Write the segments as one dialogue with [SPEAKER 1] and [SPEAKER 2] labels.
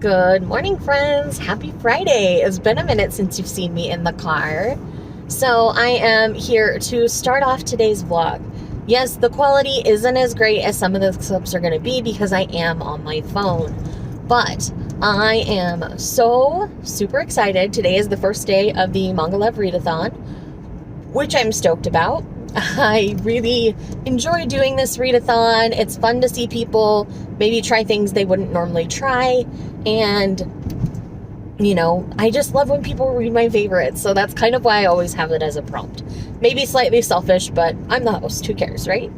[SPEAKER 1] Good morning, friends. Happy Friday. It's been a minute since you've seen me in the car. So I am here to start off today's vlog. Yes, the quality isn't as great as some of the clips are going to be because I am on my phone. But I am so super excited. Today is the first day of the Manga Love Readathon, which I'm stoked about. I really enjoy doing this readathon. It's fun to see people maybe try things they wouldn't normally try. And, you know, I just love when people read my favorites. So that's kind of why I always have it as a prompt. Maybe slightly selfish, but I'm the host. Who cares, right?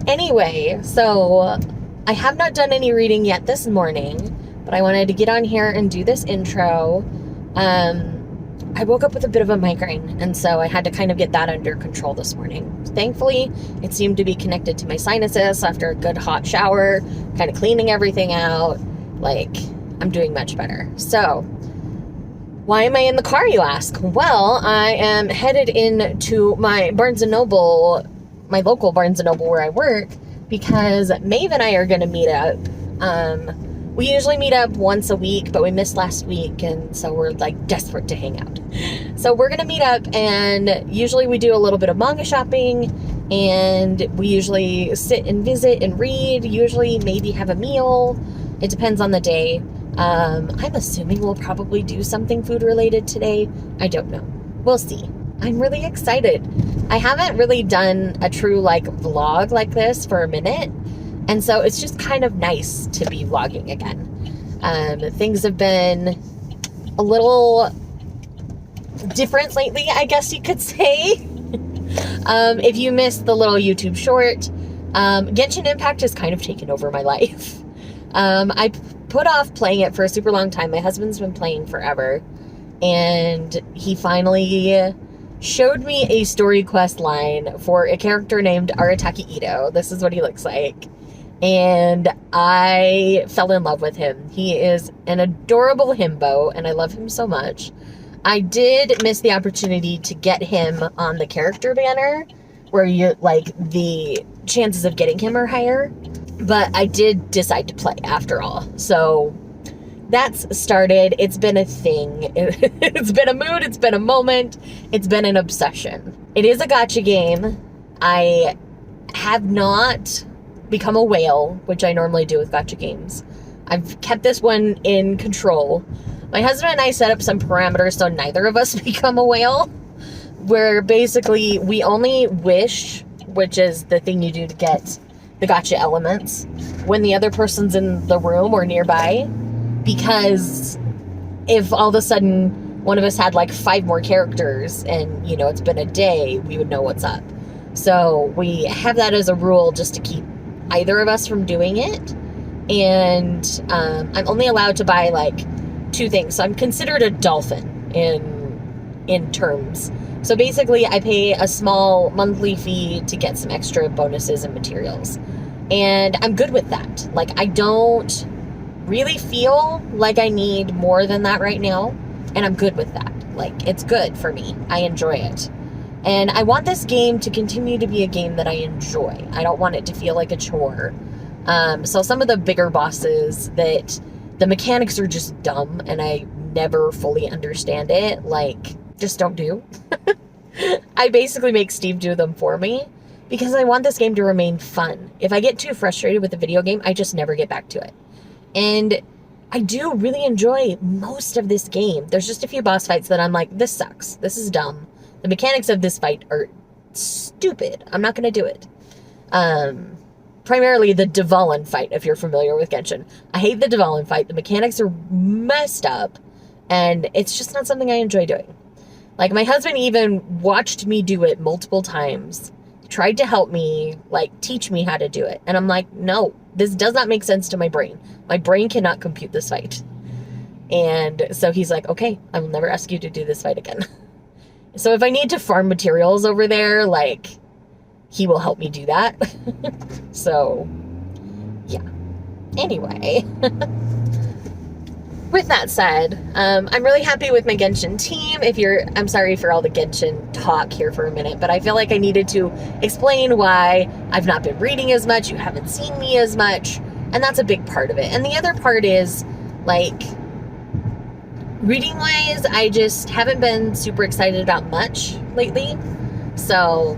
[SPEAKER 1] Anyway, so I have not done any reading yet this morning, but I wanted to get on here and do this intro. I woke up with a bit of a migraine, and so I had to kind of get that under control this morning. Thankfully, it seemed to be connected to my sinuses after a good hot shower, kind of cleaning everything out. Like, I'm doing much better. So, why am I in the car, you ask? Well, I am headed into my Barnes & Noble, my local Barnes & Noble where I work, because Maeve and I are going to meet up. We usually meet up once a week, but we missed last week, and so we're like desperate to hang out. So we're gonna meet up, and usually we do a little bit of manga shopping, and we usually sit and visit and read, usually maybe have a meal. It depends on the day. I'm assuming we'll probably do something food related today. I don't know. We'll see. I'm really excited. I haven't really done a true like vlog like this for a minute. And so it's just kind of nice to be vlogging again. Things have been a little different lately, I guess you could say. If you missed the little YouTube short, Genshin Impact has kind of taken over my life. I put off playing it for a super long time. My husband's been playing forever. And he finally showed me a story quest line for a character named Arataki Ito. This is what he looks like. And I fell in love with him. He is an adorable himbo, and I love him so much. I did miss the opportunity to get him on the character banner, where you like the chances of getting him are higher. But I did decide to play after all. So that's started. It's been a thing. It's been a mood. It's been a moment. It's been an obsession. It is a gacha game. I have not become a whale, which I normally do with gacha games. I've kept this one in control. My husband and I set up some parameters so neither of us become a whale, where basically we only wish, which is the thing you do to get the gacha elements, when the other person's in the room or nearby, because if all of a sudden one of us had like 5 more characters and, you know, it's been a day, we would know what's up. So we have that as a rule just to keep either of us from doing it. And I'm only allowed to buy like 2 things. So I'm considered a dolphin in terms. So basically I pay a small monthly fee to get some extra bonuses and materials. And I'm good with that. Like, I don't really feel like I need more than that right now. And I'm good with that. Like, it's good for me. I enjoy it. And I want this game to continue to be a game that I enjoy. I don't want it to feel like a chore. So some of the bigger bosses that the mechanics are just dumb and I never fully understand it, like, just don't do. I basically make Steve do them for me because I want this game to remain fun. If I get too frustrated with a video game, I just never get back to it. And I do really enjoy most of this game. There's just a few boss fights that I'm like, this sucks. This is dumb. The mechanics of this fight are stupid. I'm not going to do it. Primarily the Dvalin fight, if you're familiar with Genshin. I hate the Dvalin fight. The mechanics are messed up, and it's just not something I enjoy doing. Like, my husband even watched me do it multiple times, tried to help me, like, teach me how to do it. And I'm like, no, this does not make sense to my brain. My brain cannot compute this fight. And so he's like, okay, I will never ask you to do this fight again. So if I need to farm materials over there, like, he will help me do that. So, yeah. Anyway. With that said, I'm really happy with my Genshin team. I'm sorry for all the Genshin talk here for a minute, but I feel like I needed to explain why I've not been reading as much, you haven't seen me as much, And that's a big part of it. And the other part is, like, reading-wise, I just haven't been super excited about much lately. So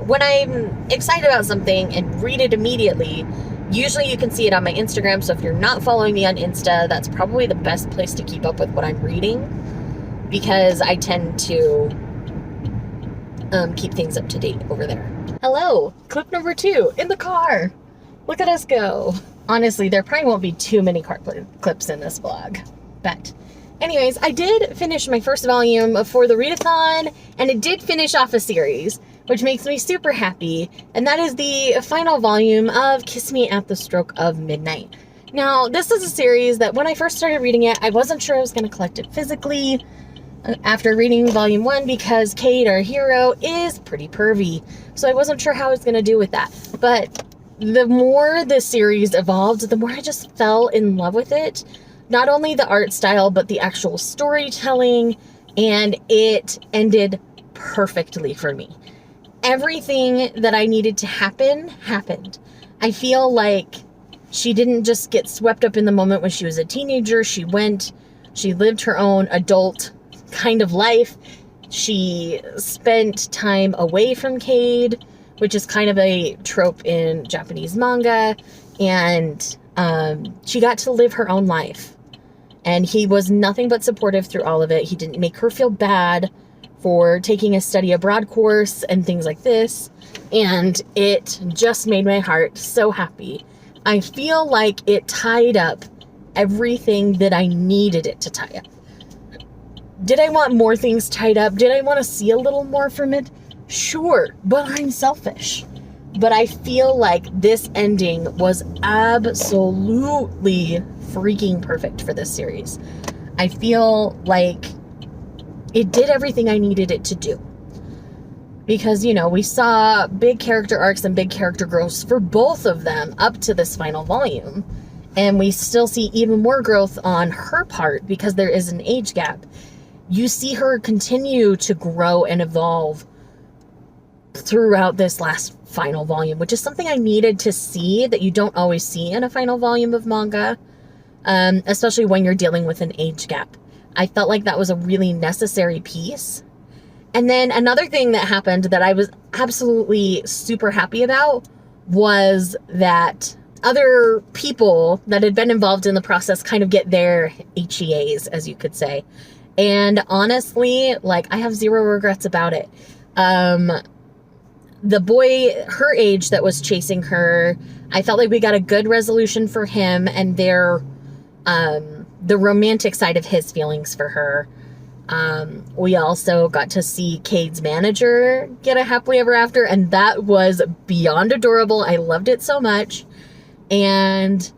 [SPEAKER 1] when I'm excited about something and read it immediately, usually you can see it on my Instagram. So if you're not following me on Insta, that's probably the best place to keep up with what I'm reading, because I tend to keep things up to date over there. Hello, clip number 2 in the car. Look at us go. Honestly, there probably won't be too many car clips in this vlog. But anyways, I did finish my first volume for the Readathon, and it did finish off a series, which makes me super happy. And that is the final volume of Kiss Me at the Stroke of Midnight. Now, this is a series that when I first started reading it, I wasn't sure I was going to collect it physically after reading volume 1, because Cade, our hero, is pretty pervy. So I wasn't sure how I was going to do with that. But the more this series evolved, the more I just fell in love with it. Not only the art style, but the actual storytelling, and it ended perfectly for me. Everything that I needed to happen, happened. I feel like she didn't just get swept up in the moment when she was a teenager. She lived her own adult kind of life. She spent time away from Cade, which is kind of a trope in Japanese manga, and she got to live her own life. And he was nothing but supportive through all of it. He didn't make her feel bad for taking a study abroad course and things like this. And it just made my heart so happy. I feel like it tied up everything that I needed it to tie up. Did I want more things tied up? Did I want to see a little more from it? Sure, but I'm selfish. But I feel like this ending was absolutely freaking perfect for this series. I feel like it did everything I needed it to do. Because, you know, we saw big character arcs and big character growths for both of them up to this final volume. And we still see even more growth on her part because there is an age gap. You see her continue to grow and evolve throughout this last final volume, which is something I needed to see that you don't always see in a final volume of manga, especially when you're dealing with an age gap. I felt like that was a really necessary piece. And then another thing that happened that I was absolutely super happy about was that other people that had been involved in the process kind of get their HEAs, as you could say. And honestly, like, I have zero regrets about it. The boy her age that was chasing her, I felt like we got a good resolution for him and the romantic side of his feelings for her. We also got to see Cade's manager get a happily ever after, and that was beyond adorable. I loved it so much. And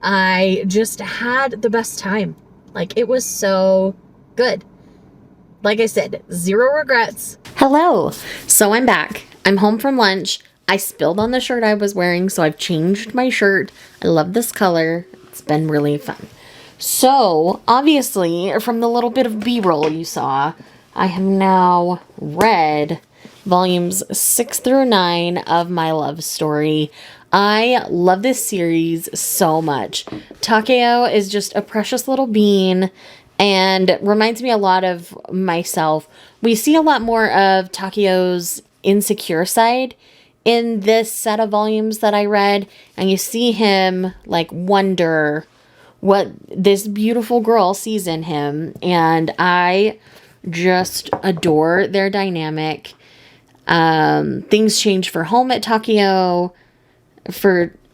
[SPEAKER 1] I just had the best time. Like, it was so good. Like I said, zero regrets. Hello. So I'm back. I'm home from lunch. I spilled on the shirt I was wearing, so I've changed my shirt. I love this color. It's been really fun. So, obviously, from the little bit of B-roll you saw, I have now read volumes 6 through 9 of my love story. I love this series so much. Takeo is just a precious little bean and reminds me a lot of myself. We see a lot more of Takeo's insecure side in this set of volumes that I read, and you see him like wonder what this beautiful girl sees in him, and I just adore their dynamic. Things change for home at Takeo,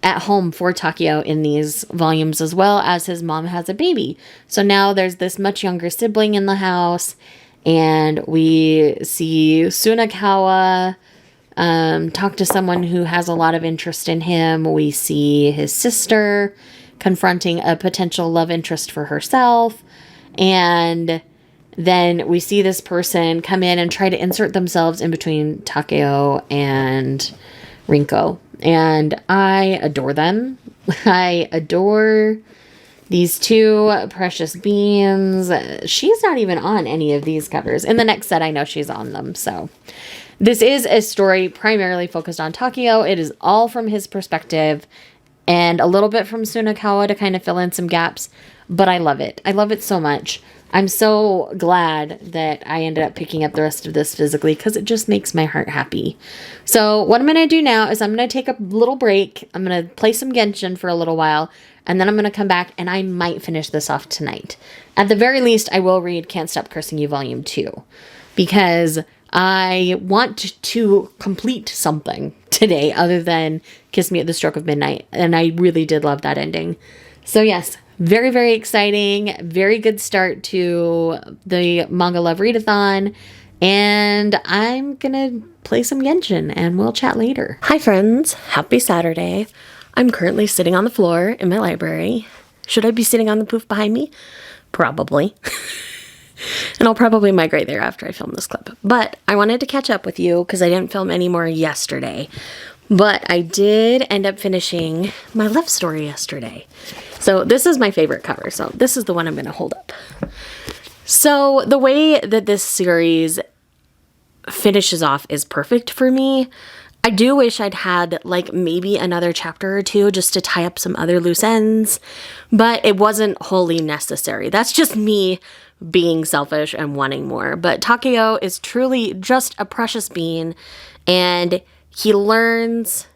[SPEAKER 1] at home for Takeo in these volumes, as well as his mom has a baby. So now there's this much younger sibling in the house, and we see Sunakawa talk to someone who has a lot of interest in him. We see his sister confronting a potential love interest for herself, and then we see this person come in and try to insert themselves in between Takeo and Rinko. And I adore them. I adore these two precious beings. She's not even on any of these covers. In the next set, I know she's on them. So this is a story primarily focused on Takeo. It is all from his perspective. and a little bit from Sunakawa to kind of fill in some gaps, but I love it. I love it so much. I'm so glad that I ended up picking up the rest of this physically because it just makes my heart happy. So what I'm going to do now is I'm going to take a little break. I'm going to play some Genshin for a little while, and then I'm going to come back and I might finish this off tonight. At the very least, I will read Can't Stop Cursing You Volume 2 because I want to complete something today other than Kiss Me at the Stroke of Midnight, and I really did love that ending. So yes, very, very exciting. Very good start to the Manga Love Readathon. And I'm going to play some Genshin and we'll chat later. Hi friends, happy Saturday. I'm currently sitting on the floor in my library. Should I be sitting on the poof behind me? Probably. And I'll probably migrate there after I film this clip. But I wanted to catch up with you because I didn't film any more yesterday. But I did end up finishing my love story yesterday. So this is my favorite cover. So this is the one I'm going to hold up. So the way that this series finishes off is perfect for me. I do wish I'd had like maybe another chapter or two just to tie up some other loose ends, but it wasn't wholly necessary. That's just me being selfish and wanting more. But Takeo is truly just a precious being, and he learns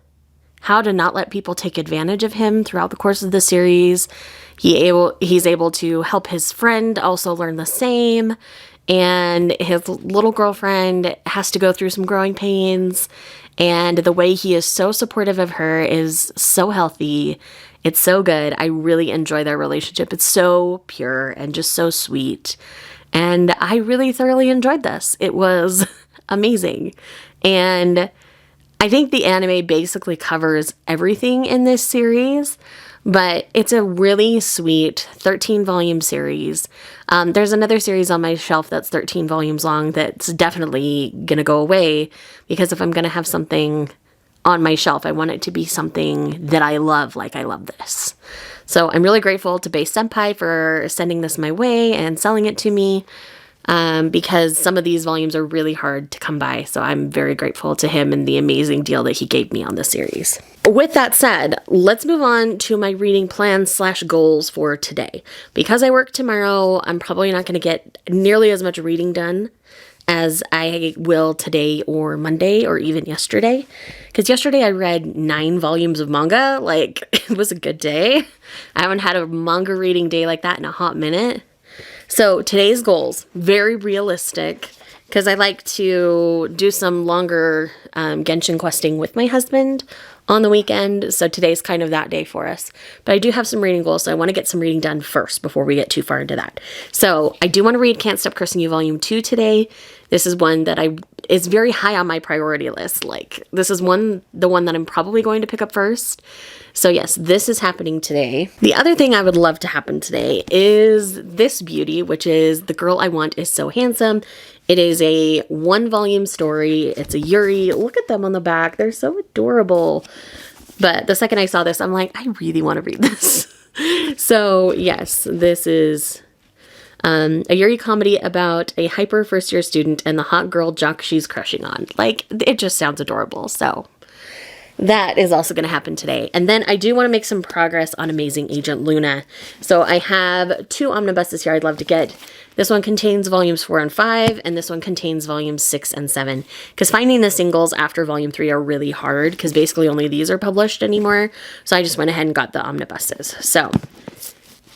[SPEAKER 1] how to not let people take advantage of him throughout the course of the series. He's able to help his friend also learn the same, and his little girlfriend has to go through some growing pains, and the way he is so supportive of her is so healthy. It's so good. I really enjoy their relationship. It's so pure and just so sweet, and I really thoroughly enjoyed this. It was amazing, and I think the anime basically covers everything in this series, but it's a really sweet 13-volume series. There's another series on my shelf that's 13 volumes long that's definitely going to go away because if I'm going to have something on my shelf, I want it to be something that I love like I love this. So I'm really grateful to Base Senpai for sending this my way and selling it to me. Because some of these volumes are really hard to come by. So I'm very grateful to him and the amazing deal that he gave me on this series. With that said, let's move on to my reading plans / goals for today. Because I work tomorrow, I'm probably not going to get nearly as much reading done as I will today or Monday or even yesterday. Because yesterday I read 9 volumes of manga. Like, it was a good day. I haven't had a manga reading day like that in a hot minute. So today's goals, very realistic, because I like to do some longer Genshin questing with my husband on the weekend. So today's kind of that day for us. But I do have some reading goals, so I want to get some reading done first before we get too far into that. So I do want to read Can't Stop Cursing You Volume 2 today. This is one that is very high on my priority list. Like, this is the one that I'm probably going to pick up first. So yes, this is happening today. The other thing I would love to happen today is this beauty, which is The Girl I Want Is So Handsome. It is a 1-volume story. It's a Yuri. Look at them on the back. They're so adorable. But the second I saw this, I'm like, I really want to read this. So yes, this is a Yuri comedy about a hyper first-year student and the hot girl jock she's crushing on. Like, it just sounds adorable. So that is also going to happen today. And then I do want to make some progress on Amazing Agent Luna. So I have 2 omnibuses here I'd love to get. This one contains volumes 4 and 5, and this one contains volumes 6 and 7. Because finding the singles after volume 3 are really hard, because basically only these are published anymore. So I just went ahead and got the omnibuses. So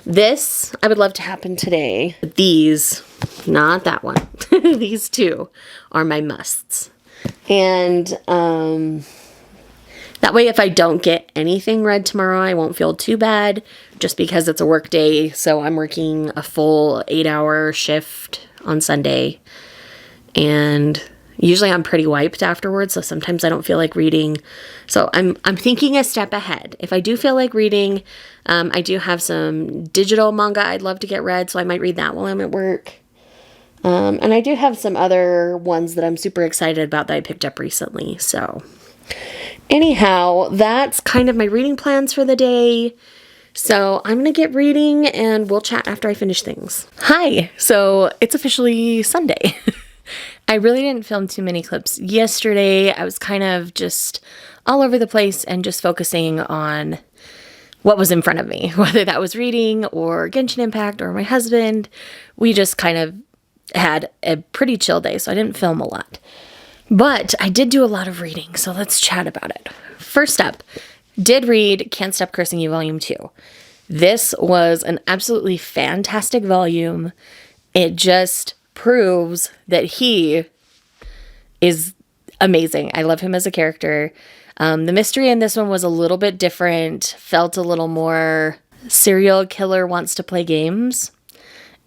[SPEAKER 1] this I would love to happen today. These, not that one. These 2 are my musts. And that way, if I don't get anything read tomorrow, I won't feel too bad just because it's a work day. So I'm working a full 8-hour shift on Sunday. And usually I'm pretty wiped afterwards. So sometimes I don't feel like reading. So I'm thinking a step ahead. If I do feel like reading, I do have some digital manga I'd love to get read. So I might read that while I'm at work. And I do have some other ones that I'm super excited about that I picked up recently. So anyhow, that's kind of my reading plans for the day. So I'm going to get reading and we'll chat after I finish things. Hi! So it's officially Sunday. I really didn't film too many clips yesterday. I was kind of just all over the place and just focusing on what was in front of me, whether that was reading or Genshin Impact or my husband. We just kind of had a pretty chill day, so I didn't film a lot. But I did do a lot of reading, so let's chat about it. First up, did read Can't Stop Cursing You Volume 2. This was an absolutely fantastic volume. It just proves that he is amazing. I love him as a character. The mystery in this one was a little bit different, felt a little more serial killer wants to play games.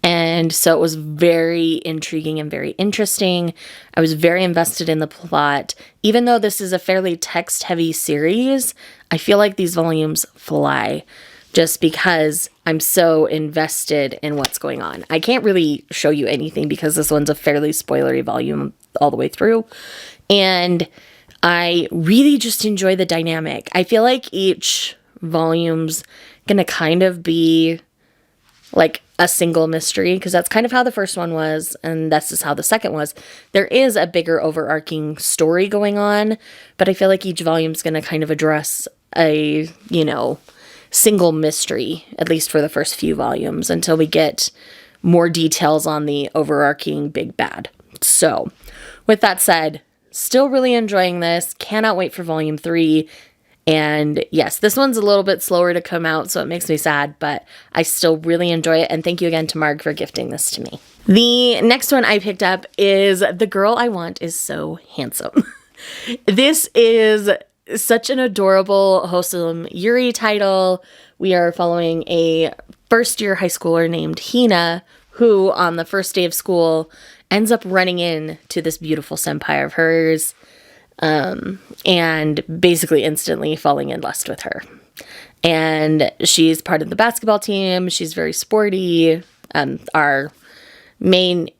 [SPEAKER 1] And so it was very intriguing and very interesting. I was very invested in the plot. Even though this is a fairly text-heavy series, I feel like these volumes fly just because I'm so invested in what's going on. I can't really show you anything because this one's a fairly spoilery volume all the way through. And I really just enjoy the dynamic. I feel like each volume's gonna kind of be like a single mystery, because that's kind of how the first one was, and this is how the second was. There is a bigger overarching story going on, but I feel like each volume's going to kind of address a, single mystery, at least for the first few volumes, until we get more details on the overarching big bad. So, with that said, still really enjoying this. Cannot wait for volume 3. And yes, this one's a little bit slower to come out, so it makes me sad, but I still really enjoy it. And thank you again to Marg for gifting this to me. The next one I picked up is The Girl I Want Is So Handsome. This is such an adorable, wholesome Yuri title. We are following a first-year high schooler named Hina, who on the first day of school ends up running in to this beautiful senpai of hers, and basically instantly falling in lust with her. And she's part of the basketball team. She's very sporty. Our main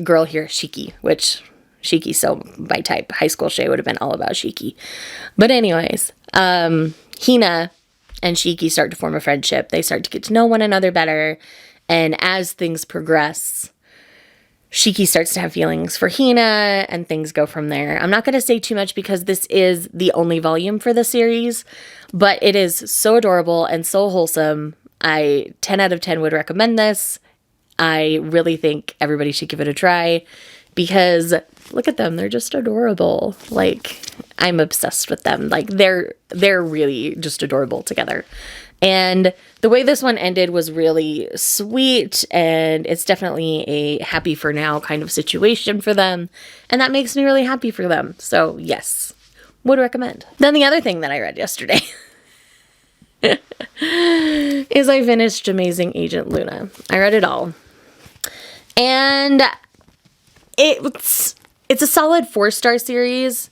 [SPEAKER 1] girl here, Shiki, which Shiki's so my type. High school Shay would have been all about Shiki. But anyways, Hina and Shiki start to form a friendship. They start to get to know one another better. And as things progress, Shiki starts to have feelings for Hina, and things go from there. I'm not going to say too much because this is the only volume for the series, but it is so adorable and so wholesome. 10 out of 10 would recommend this. I really think everybody should give it a try because look at them. They're just adorable. Like, I'm obsessed with them. Like, they're really just adorable together. And the way this one ended was really sweet, and it's definitely a happy for now kind of situation for them. And that makes me really happy for them. So yes, would recommend. Then the other thing that I read yesterday is I finished Amazing Agent Luna. I read it all. And it's a solid 4-star series.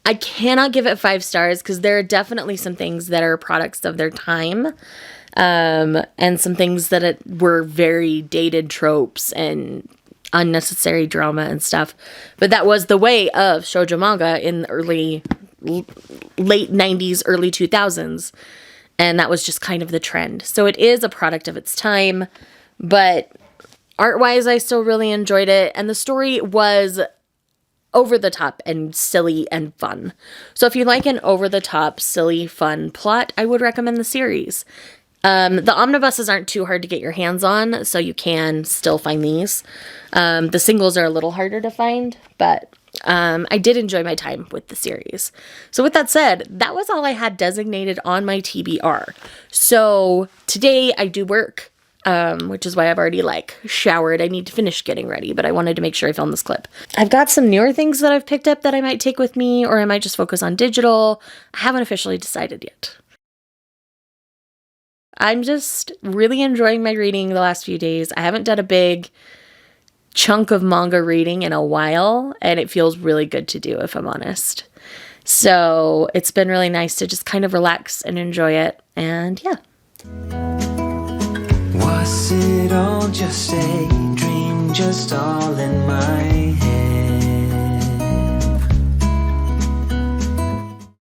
[SPEAKER 1] I cannot give it 5 stars because there are definitely some things that are products of their time, and some things that were very dated tropes and unnecessary drama and stuff. But that was the way of shoujo manga in the late 90s, early 2000s, and that was just kind of the trend. So it is a product of its time, but art-wise, I still really enjoyed it, and the story was over the top and silly and fun. So if you like an over the top, silly, fun plot, I would recommend the series. The omnibuses aren't too hard to get your hands on, so you can still find these. The singles are a little harder to find, but I did enjoy my time with the series. So with that said, that was all I had designated on my TBR. So today I do work, which is why I've already showered. I need to finish getting ready, but I wanted to make sure I filmed this clip. I've got some newer things that I've picked up that I might take with me, or I might just focus on digital. I haven't officially decided yet. I'm just really enjoying my reading the last few days. I haven't done a big chunk of manga reading in a while, and it feels really good to do, if I'm honest. So it's been really nice to just kind of relax and enjoy it, and yeah.
[SPEAKER 2] Was it all just a dream, just all in my